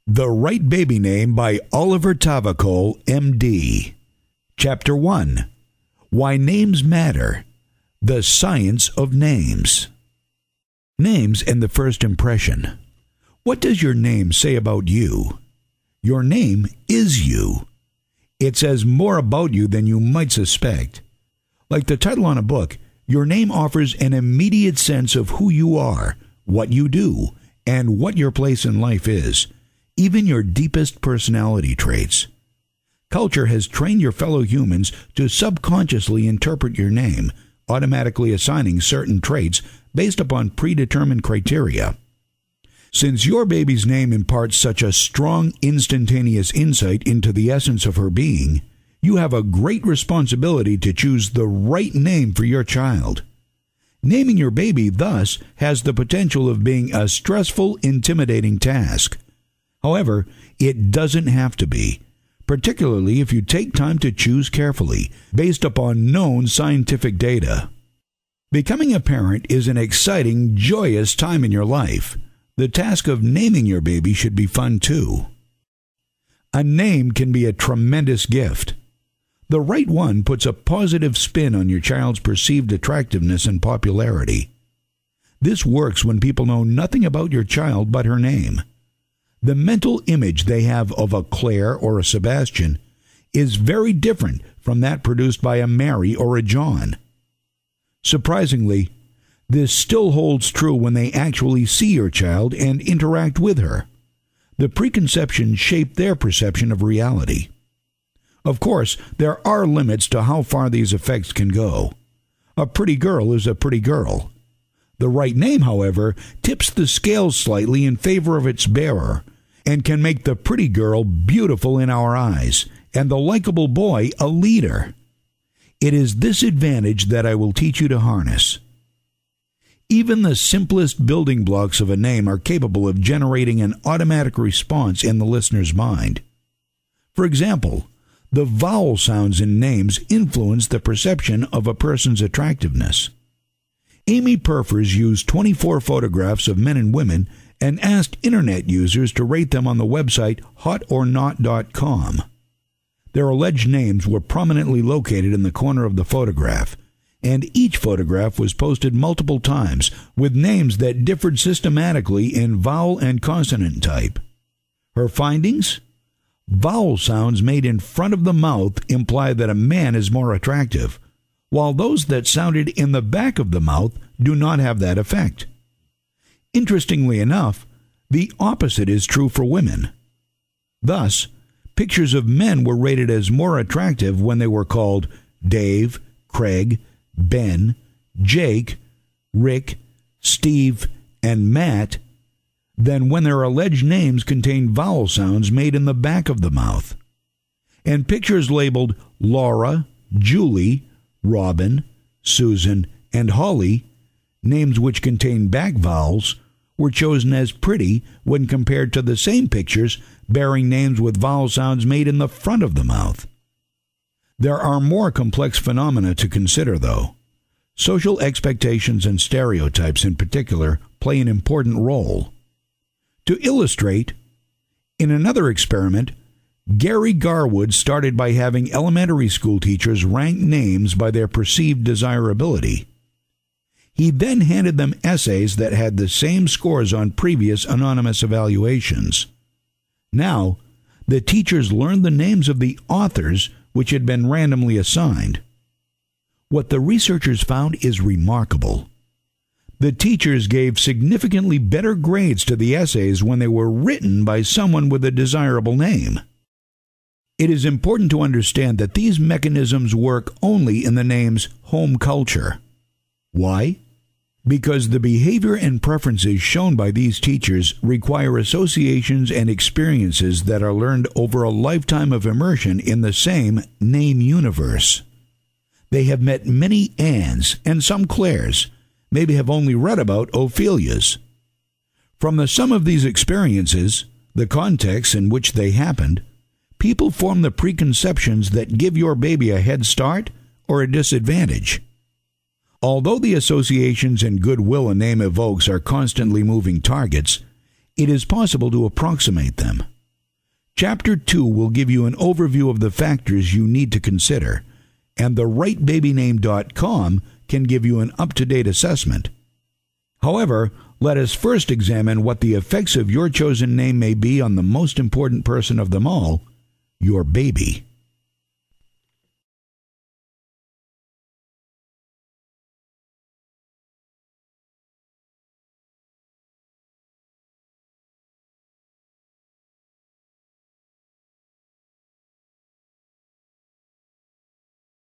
The Right Baby Name by Oliver Tavakol, M.D. Chapter 1. Why Names Matter. The Science of Names. Names and the First Impression. What does your name say about you? Your name is you. It says more about you than you might suspect. Like the title on a book, your name offers an immediate sense of who you are, what you do, and what your place in life is, even your deepest personality traits. Culture has trained your fellow humans to subconsciously interpret your name, automatically assigning certain traits based upon predetermined criteria. Since your baby's name imparts such a strong, instantaneous insight into the essence of her being, you have a great responsibility to choose the right name for your child. Naming your baby, thus, has the potential of being a stressful, intimidating task. However, it doesn't have to be, particularly if you take time to choose carefully, based upon known scientific data. Becoming a parent is an exciting, joyous time in your life. The task of naming your baby should be fun too. A name can be a tremendous gift. The right one puts a positive spin on your child's perceived attractiveness and popularity. This works when people know nothing about your child but her name. The mental image they have of a Claire or a Sebastian is very different from that produced by a Mary or a John. Surprisingly, this still holds true when they actually see your child and interact with her. The preconceptions shape their perception of reality. Of course, there are limits to how far these effects can go. A pretty girl is a pretty girl. The right name, however, tips the scales slightly in favor of its bearer and can make the pretty girl beautiful in our eyes and the likable boy a leader. It is this advantage that I will teach you to harness. Even the simplest building blocks of a name are capable of generating an automatic response in the listener's mind. For example, the vowel sounds in names influence the perception of a person's attractiveness. Amy Perfers used 24 photographs of men and women and asked Internet users to rate them on the website hotornot.com. Their alleged names were prominently located in the corner of the photograph, and each photograph was posted multiple times with names that differed systematically in vowel and consonant type. Her findings? Vowel sounds made in front of the mouth imply that a man is more attractive, while those that sounded in the back of the mouth do not have that effect. Interestingly enough, the opposite is true for women. Thus, pictures of men were rated as more attractive when they were called Dave, Craig, Ben, Jake, Rick, Steve, and Matt than when their alleged names contained vowel sounds made in the back of the mouth. And pictures labeled Laura, Julie, Robin, Susan, and Holly, names which contain back vowels, were chosen as pretty when compared to the same pictures bearing names with vowel sounds made in the front of the mouth. There are more complex phenomena to consider, though. Social expectations and stereotypes in particular play an important role. To illustrate, in another experiment, Gary Garwood started by having elementary school teachers rank names by their perceived desirability. He then handed them essays that had the same scores on previous anonymous evaluations. Now, the teachers learned the names of the authors which had been randomly assigned. What the researchers found is remarkable. The teachers gave significantly better grades to the essays when they were written by someone with a desirable name. It is important to understand that these mechanisms work only in the name's home culture. Why? Because the behavior and preferences shown by these teachers require associations and experiences that are learned over a lifetime of immersion in the same name universe. They have met many Annes and some Claires, maybe have only read about Ophelias. From the sum of these experiences, the context in which they happened, people form the preconceptions that give your baby a head start or a disadvantage. Although the associations and goodwill a name evokes are constantly moving targets, it is possible to approximate them. Chapter 2 will give you an overview of the factors you need to consider, and TheRightBabyName.com can give you an up-to-date assessment. However, let us first examine what the effects of your chosen name may be on the most important person of them all, your baby.